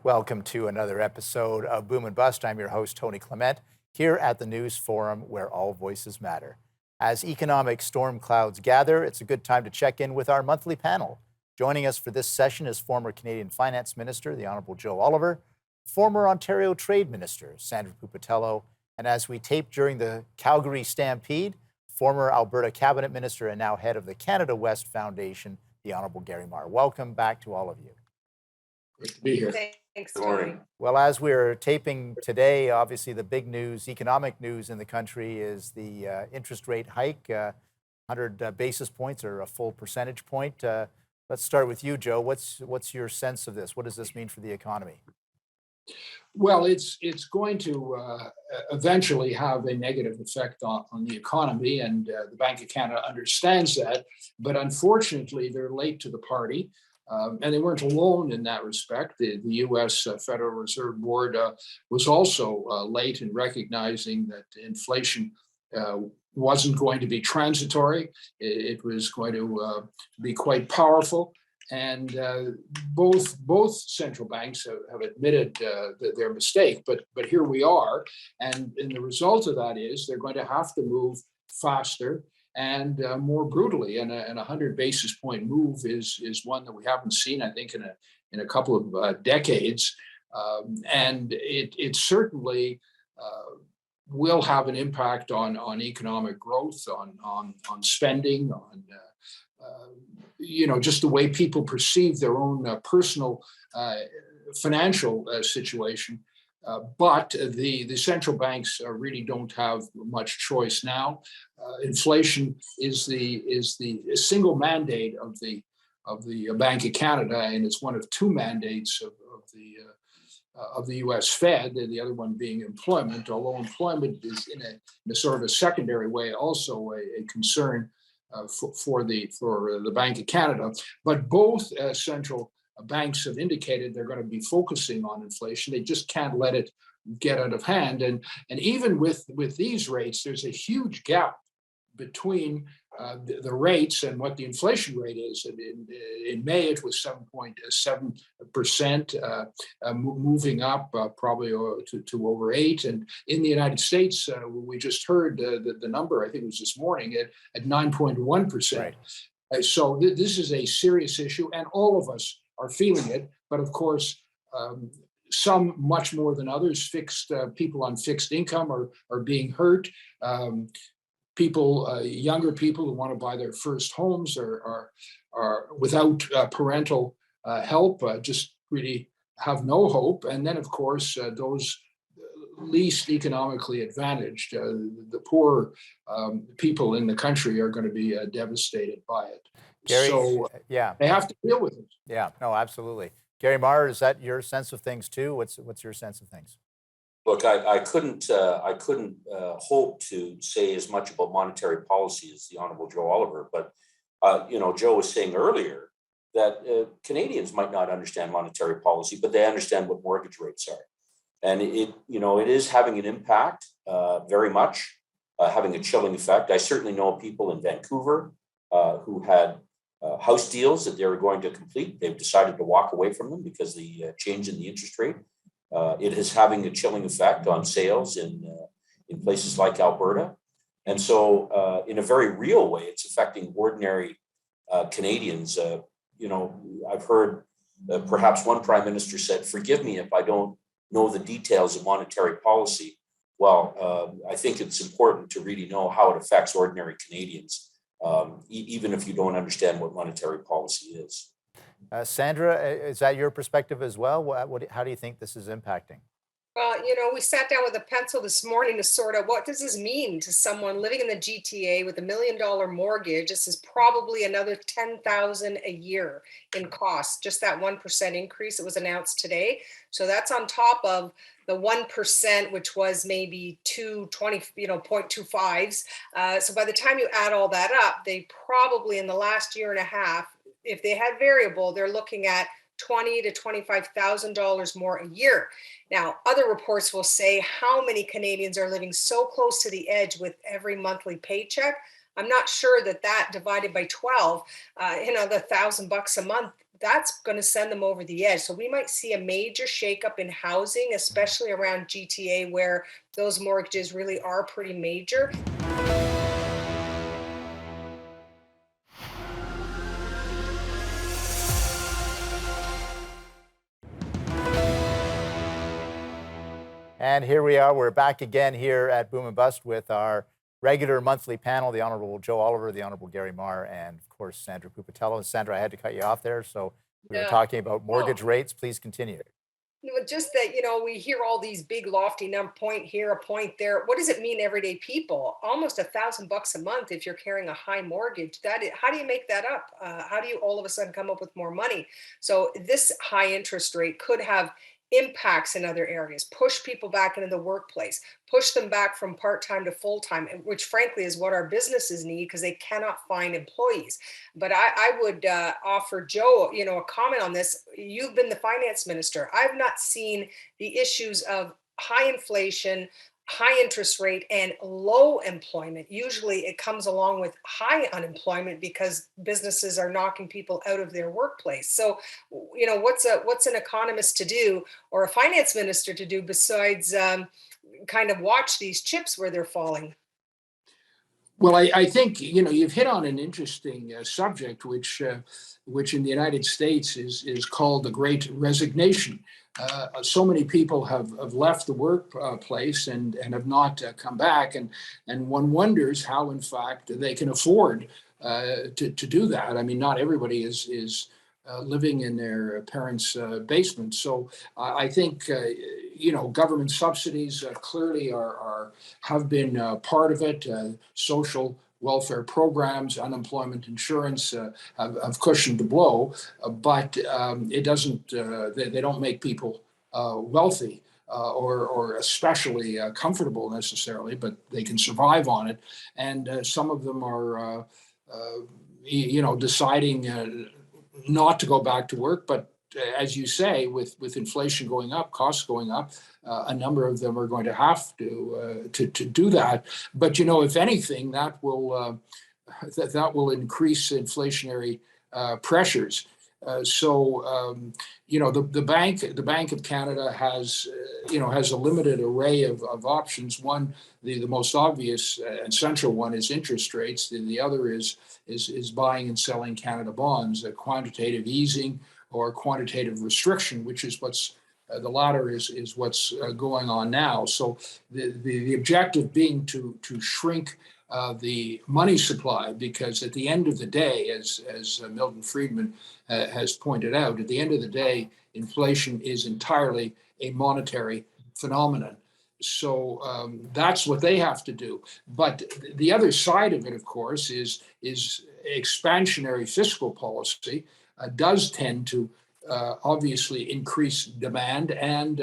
Welcome to another episode of Boom and Bust. I'm your host, Tony Clement, here at the News Forum where all voices matter. As economic storm clouds gather, it's a good time to check in with our monthly panel. Joining us for this session is former Canadian Finance Minister, the Honourable Joe Oliver, former Ontario Trade Minister, Sandra Pupatello, and as we tape during the Calgary Stampede, former Alberta Cabinet Minister and now head of the Canada West Foundation, the Honourable Gary Marr. Welcome back to all of you. Great to be here. Thanks, Tony. Well, as we're taping today, obviously the big news, economic news in the country is the interest rate hike, 100 basis points or a full percentage point. Let's start with you, Joe. What's your sense of this? What does this mean for the economy? Well, it's going to eventually have a negative effect on the economy, and the Bank of Canada understands that. But unfortunately, they're late to the party. And they weren't alone in that respect. The U.S. Federal Reserve Board was also late in recognizing that inflation wasn't going to be transitory. It was going to be quite powerful. And both central banks have admitted their mistake. But here we are. And the result of that is they're going to have to move faster and more brutally. And a 100 basis point move is one that we haven't seen, I think, in a couple of decades. And it certainly will have an impact on economic growth, on spending, on just the way people perceive their own personal financial situation. But the central banks really don't have much choice now. Inflation is the single mandate of the Bank of Canada, and it's one of two mandates of the U.S. Fed, and the other one being employment. Although employment is in a sort of a secondary way also a concern for the Bank of Canada. But both central banks have indicated they're going to be focusing on inflation. They just can't let it get out of hand. And even with these rates, there's a huge gap between the rates and what the inflation rate is. And in May, it was 7.7%, moving up probably to over 8%. And in the United States, we just heard the number, I think it was this morning, at 9.1%. Right. So this is a serious issue, and all of us are feeling it. But of course, some much more than others. People on fixed income are being hurt. Younger people who want to buy their first homes are without parental help, just really have no hope. And then, of course, those least economically advantaged, the poor people in the country are going to be devastated by it. Gary, so they have to deal with it. Yeah, no, absolutely. Gary Marr, is that your sense of things too? What's your sense of things? Look, I couldn't hope to say as much about monetary policy as the Honourable Joe Oliver, but Joe was saying earlier that Canadians might not understand monetary policy, but they understand what mortgage rates are, and it is having an impact, very much having a chilling effect. I certainly know people in Vancouver who had house deals that they were going to complete. They've decided to walk away from them because of the change in the interest rate. It is having a chilling effect on sales in places like Alberta. And so in a very real way, it's affecting ordinary Canadians. I've heard perhaps one prime minister said, "Forgive me if I don't know the details of monetary policy." Well, I think it's important to really know how it affects ordinary Canadians, even if you don't understand what monetary policy is. Sandra, is that your perspective as well? How do you think this is impacting? Well, we sat down with a pencil this morning to sort out what does this mean to someone living in the GTA with $1 million mortgage. This is probably another $10,000 a year in costs. Just that 1% increase that was announced today. So that's on top of the 1%, which was maybe 0.25s. So by the time you add all that up, they probably in the last year and a half, if they had variable, they're looking at $20,000 to $25,000 more a year. Now, other reports will say how many Canadians are living so close to the edge with every monthly paycheck. I'm not sure that divided by 12, the $1,000 a month that's going to send them over the edge. So we might see a major shakeup in housing, especially around GTA, where those mortgages really are pretty major. And here we are. We're back again here at Boom and Bust with our regular monthly panel, the Honorable Joe Oliver, the Honorable Gary Marr, and of course, Sandra Pupatello. And Sandra, I had to cut you off there. So we were talking about mortgage rates. Please continue. Just that, we hear all these big lofty point here, a point there. What does it mean, everyday people? Almost $1,000 a month if you're carrying a high mortgage. How do you make that up? How do you all of a sudden come up with more money? So this high interest rate could have impacts in other areas, push people back into the workplace, push them back from part-time to full-time, which frankly is what our businesses need because they cannot find employees. But I would offer Joe, a comment on this. You've been the finance minister. I've not seen the issues of high inflation, high interest rate, and low employment. Usually it comes along with high unemployment because businesses are knocking people out of their workplace. So, what's an economist to do or a finance minister to do besides kind of watch these chips where they're falling? Well, I think you've hit on an interesting subject, which in the United States is called the Great Resignation. So many people have left the workplace and have not come back, and one wonders how, in fact, they can afford to do that. I mean, not everybody is living in their parents' basement. So I think government subsidies clearly have been part of it. Social welfare programs, unemployment insurance have cushioned the blow, but it doesn't. They don't make people wealthy. Or especially comfortable necessarily, but they can survive on it. And some of them are, deciding not to go back to work. But as you say, with inflation going up, costs going up, a number of them are going to have to do that. But if anything, that will increase inflationary pressures. The Bank of Canada has a limited array of options. One, the most obvious and central one is interest rates. The other is buying and selling Canada bonds, quantitative easing or quantitative restriction, which is the latter is what's going on now. So the objective being to shrink the money supply, because at the end of the day, as Milton Friedman has pointed out, at the end of the day, inflation is entirely a monetary phenomenon. So that's what they have to do. But the other side of it, of course, is expansionary fiscal policy does tend to obviously increase demand, and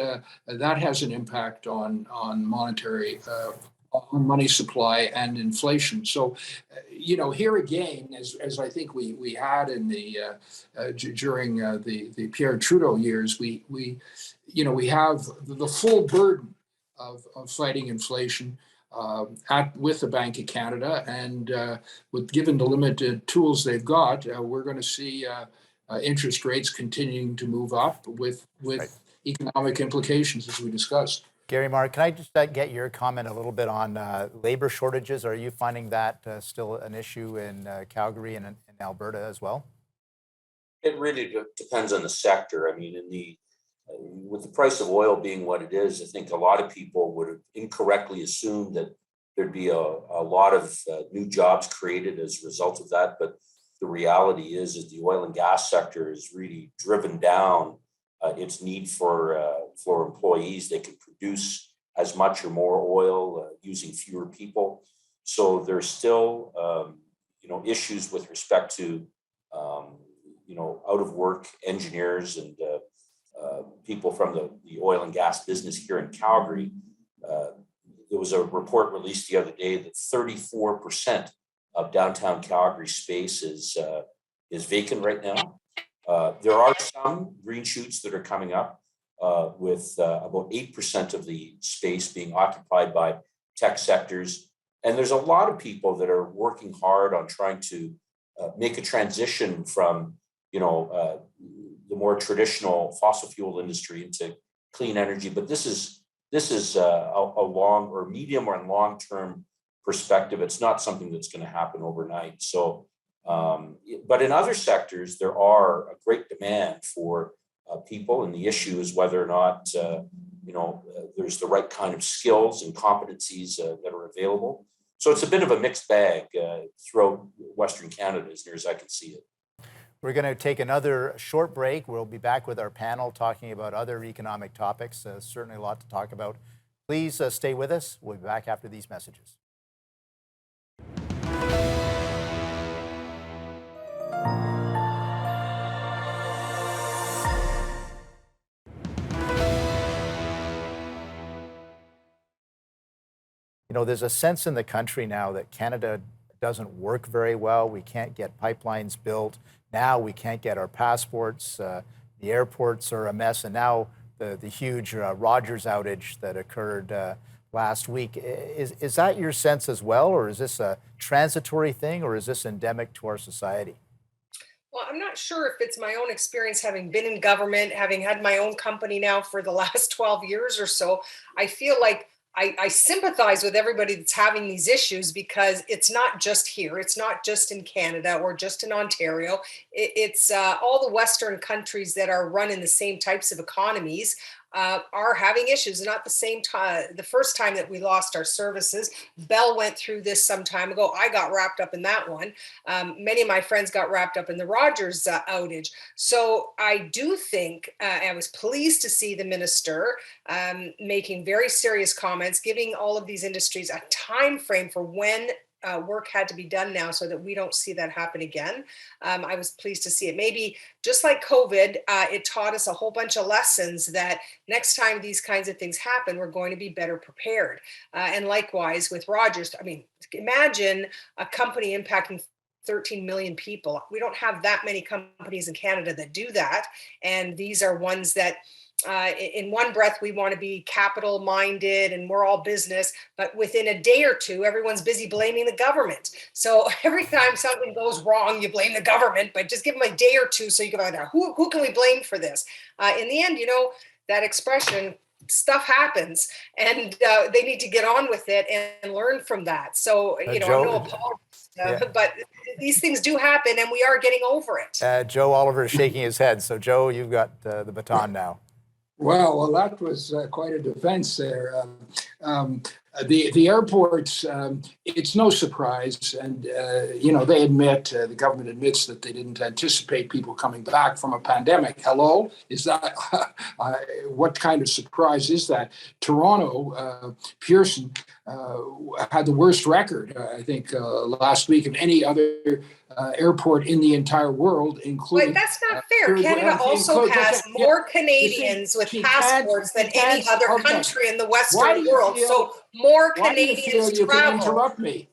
that has an impact on monetary on money supply and inflation. So, here again, as I think we had in during the Pierre Trudeau years, we have the full burden of fighting inflation with the Bank of Canada, and given the limited tools they've got, we're going to see interest rates continuing to move up with Right. economic implications, as we discussed. Gary Marr, can I just get your comment a little bit on labor shortages? Are you finding that still an issue in Calgary and in Alberta as well? It really depends on the sector. I mean, with the price of oil being what it is, I think a lot of people would have incorrectly assumed that there'd be a lot of new jobs created as a result of that. But the reality is the oil and gas sector has really driven down its need for employees. They can produce as much or more oil using fewer people. So there's still issues with respect to out of work engineers and people from the oil and gas business here in Calgary. There was a report released the other day that 34% of downtown Calgary space is vacant right now. There are some green shoots that are coming up with about 8% of the space being occupied by tech sectors. And there's a lot of people that are working hard on trying to make a transition from the more traditional fossil fuel industry into clean energy. But this is a long or medium or long-term perspective. It's not something that's going to happen overnight. So, but in other sectors, there are a great demand for people, and the issue is whether or not there's the right kind of skills and competencies that are available. So it's a bit of a mixed bag throughout Western Canada, as near as I can see it. We're going to take another short break. We'll be back with our panel talking about other economic topics. Certainly a lot to talk about. Please stay with us. We'll be back after these messages. You know, there's a sense in the country now that Canada doesn't work very well. We can't get pipelines built. Now we can't get our passports. The airports are a mess. And now the huge Rogers outage that occurred last week. Is that your sense as well? Or is this a transitory thing? Or is this endemic to our society? Well, I'm not sure if it's my own experience having been in government, having had my own company now for the last 12 years or so. I feel like I sympathize with everybody that's having these issues, because it's not just here. It's not just in Canada or just in Ontario. It's all the Western countries that are running the same types of economies are having issues. Not the same time. The first time that we lost our services, Bell went through this some time ago. I got wrapped up in that one. Many of my friends got wrapped up in the Rogers outage. So I do think I was pleased to see the minister making very serious comments, giving all of these industries a time frame for when work had to be done now, so that we don't see that happen again. I was pleased to see it. Maybe just like COVID, it taught us a whole bunch of lessons that next time these kinds of things happen, we're going to be better prepared. And likewise with Rogers, I mean, imagine a company impacting 13 million people. We don't have that many companies in Canada that do that. And these are ones that in one breath, we want to be capital minded and we're all business, but within a day or two, everyone's busy blaming the government. So every time something goes wrong, you blame the government, but just give them a day or two so you can find out who can we blame for this? In the end, that expression, stuff happens, and they need to get on with it and learn from that. So, Joe, no apologies, but these things do happen and we are getting over it. Joe Oliver is shaking his head. So Joe, you've got the baton now. Well, that was quite a defense there. The airports, it's no surprise, and they admit, the government admits that they didn't anticipate people coming back from a pandemic. Hello, is that what kind of surprise is that? Toronto, Pearson had the worst record, I think, last week of any other airport in the entire world, including. But that's not fair. Canada also has more Canadians with passports than any other country in the Western world. So more Canadians travel. Interrupt me?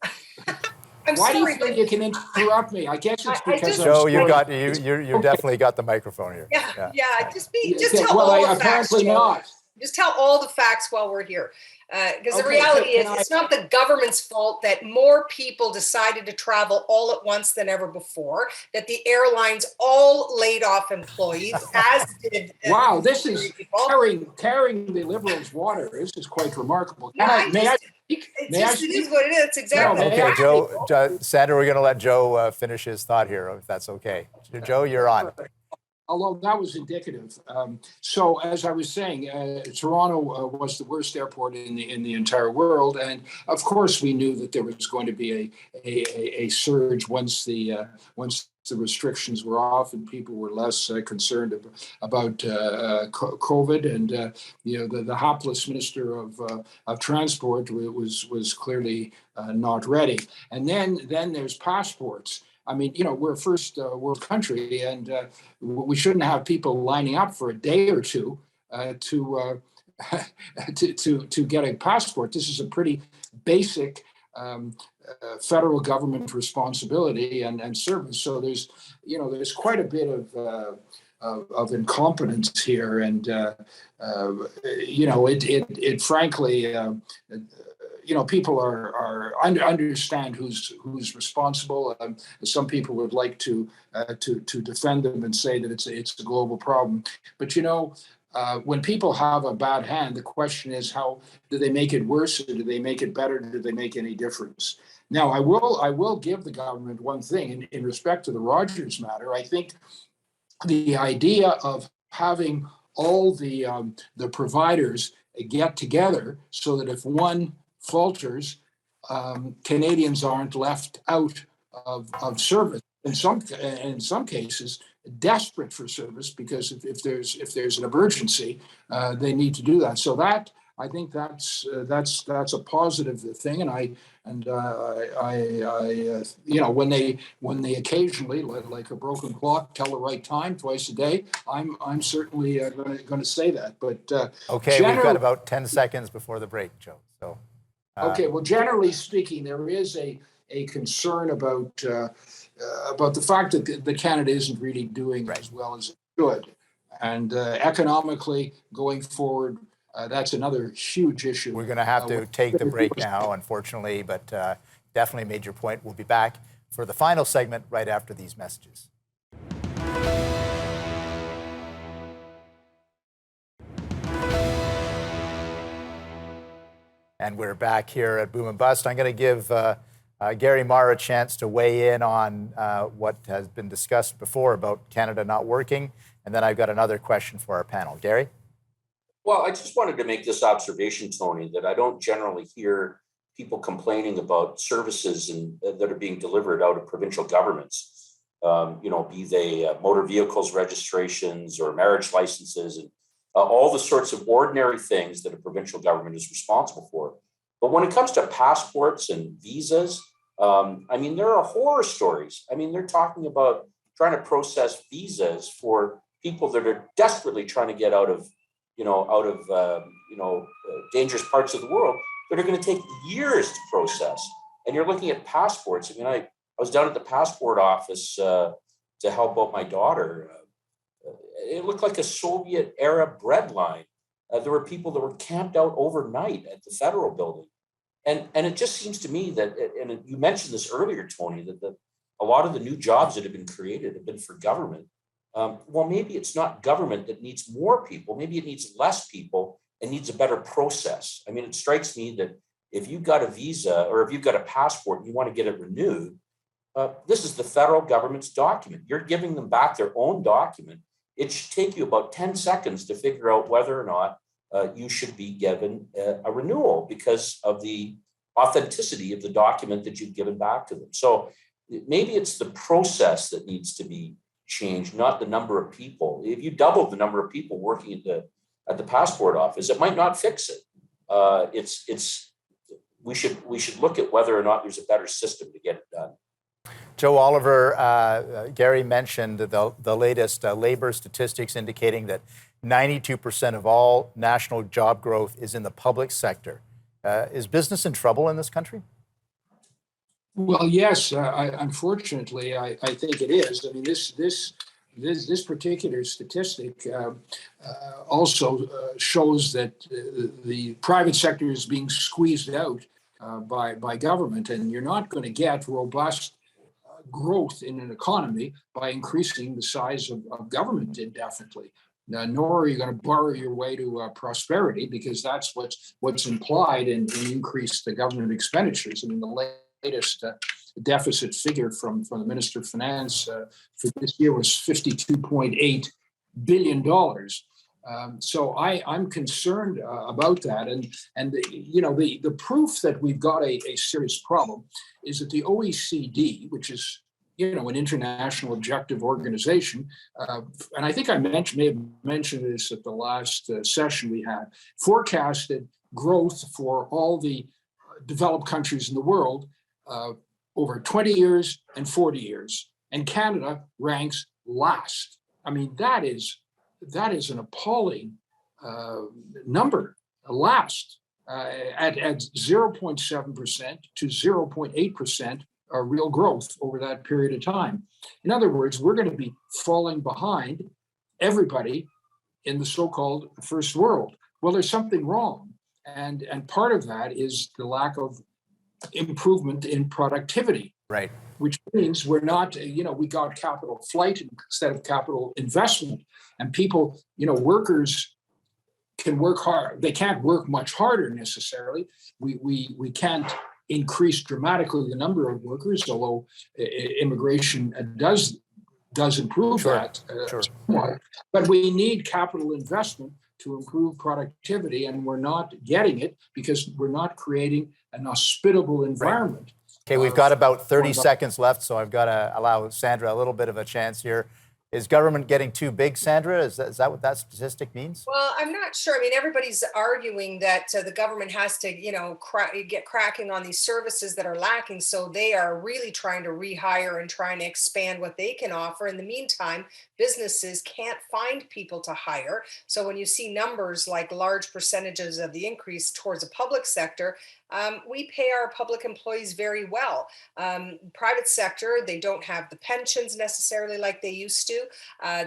Why do you feel you can interrupt me? I guess it's because Joe, you definitely got the microphone here. Yeah. Just tell all the facts. Apparently not. Just tell all the facts while we're here. Because the reality is, it's not the government's fault that more people decided to travel all at once than ever before, that the airlines all laid off employees, as did. Wow, this is carrying the Liberals' water. This is quite remarkable. It is what it is. It's exactly. Okay, Joe, Sandra, we're going to let Joe finish his thought here, if that's okay. Joe, you're on. Although that was indicative. So as I was saying, Toronto was the worst airport in the entire world, and of course we knew that there was going to be a surge once the restrictions were off and people were less concerned about COVID. And the hapless Minister of Transport was clearly not ready. And then there's passports. I mean, we're a first world country, and we shouldn't have people lining up for a day or two to get a passport. This is a pretty basic federal government responsibility and service. So there's quite a bit of incompetence here, and it frankly. people understand who's responsible. Some people would like to defend them and say that it's a global problem. But when people have a bad hand, the question is, how do they make it worse, or do they make it better? Do they make any difference? Now, I will give the government one thing in respect to the Rogers matter. I think the idea of having all the providers get together so that if one falters, Canadians aren't left out of service. In some cases, desperate for service, because if there's an emergency, they need to do that. So that, I think that's a positive thing, and I when they occasionally, like a broken clock, tell the right time twice a day, I'm certainly going to say that. But okay, we've got about 10 seconds before the break, Joe. So okay, well, generally speaking, there is a concern about the fact that Canada isn't really doing as well as it should, and economically going forward. That's another huge issue. We're going to have to take the break now, unfortunately, but definitely made your point. We'll be back for the final segment right after these messages. And we're back here at Boom and Bust. I'm going to give Gary Marr a chance to weigh in on what has been discussed before about Canada not working. And then I've got another question for our panel. Gary? Well, I just wanted to make this observation, Tony, that I don't generally hear people complaining about services that are being delivered out of provincial governments, be they motor vehicles registrations or marriage licenses and all the sorts of ordinary things that a provincial government is responsible for. But when it comes to passports and visas, there are horror stories. They're talking about trying to process visas for people that are desperately trying to get out of dangerous parts of the world that are going to take years to process. And you're looking at passports. I was down at the passport office to help out my daughter. It looked like a Soviet era bread line. There were people that were camped out overnight at the federal building. And it just seems to me that, and you mentioned this earlier, Tony, that a lot of the new jobs that have been created have been for government. Well, maybe it's not government that needs more people. Maybe it needs less people and needs a better process. It strikes me that if you've got a visa or if you've got a passport and you want to get it renewed, this is the federal government's document. You're giving them back their own document. It should take you about 10 seconds to figure out whether or not you should be given a renewal because of the authenticity of the document that you've given back to them. So maybe it's the process that needs to be changed, not the number of people. If you double the number of people working at the passport office, it might not fix it. We should look at whether or not there's a better system to get it done. Joe Oliver, Gary mentioned the latest labor statistics indicating that 92% of all national job growth is in the public sector. Is business in trouble in this country? Well, yes. Unfortunately, I think it is. This particular statistic also shows that the private sector is being squeezed out by government, and you're not going to get robust growth in an economy by increasing the size of government indefinitely. Nor are you going to borrow your way to prosperity, because that's what's implied in increased government expenditures. The latest deficit figure from the Minister of Finance for this year was $52.8 billion. So I'm concerned about that. And the proof that we've got a serious problem is that the OECD, which is an international objective organization, and I think I may have mentioned this at the last session we had, forecasted growth for all the developed countries in the world over 20 years and 40 years. And Canada ranks last. That is an appalling number, last at 0.7% to 0.8% real growth over that period of time. In other words, we're going to be falling behind everybody in the so-called first world. Well, there's something wrong. And part of that is the lack of improvement in productivity. Right. Which means we're not, we got capital flight instead of capital investment. And people, workers can work hard. They can't work much harder necessarily. We can't increase dramatically the number of workers, although immigration does improve that somewhat. But we need capital investment to improve productivity, and we're not getting it because we're not creating an hospitable environment. Okay, we've got about 30 seconds left, so I've got to allow Sandra a little bit of a chance here. Is government getting too big, Sandra? Is that what that statistic means? Well, I'm not sure. I mean, everybody's arguing that the government has to, get cracking on these services that are lacking. So they are really trying to rehire and trying to expand what they can offer. In the meantime, businesses can't find people to hire. So when you see numbers like large percentages of the increase towards the public sector, we pay our public employees very well. Private sector, they don't have the pensions necessarily like they used to.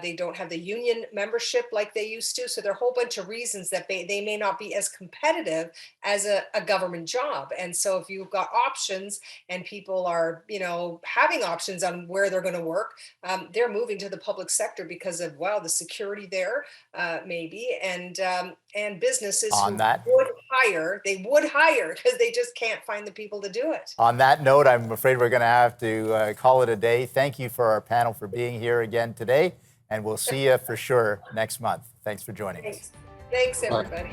They don't have the union membership like they used to. So there are a whole bunch of reasons that they may not be as competitive as a government job. And so if you've got options and people are, having options on where they're going to work, they're moving to the public sector because of, the security there, maybe. And businesses On that, would hire because they just can't find the people to do it. On that note, I'm afraid we're going to have to call it a day. Thank you for our panel for being here again today, and we'll see you for sure next month. Thanks for joining us. Thanks, everybody.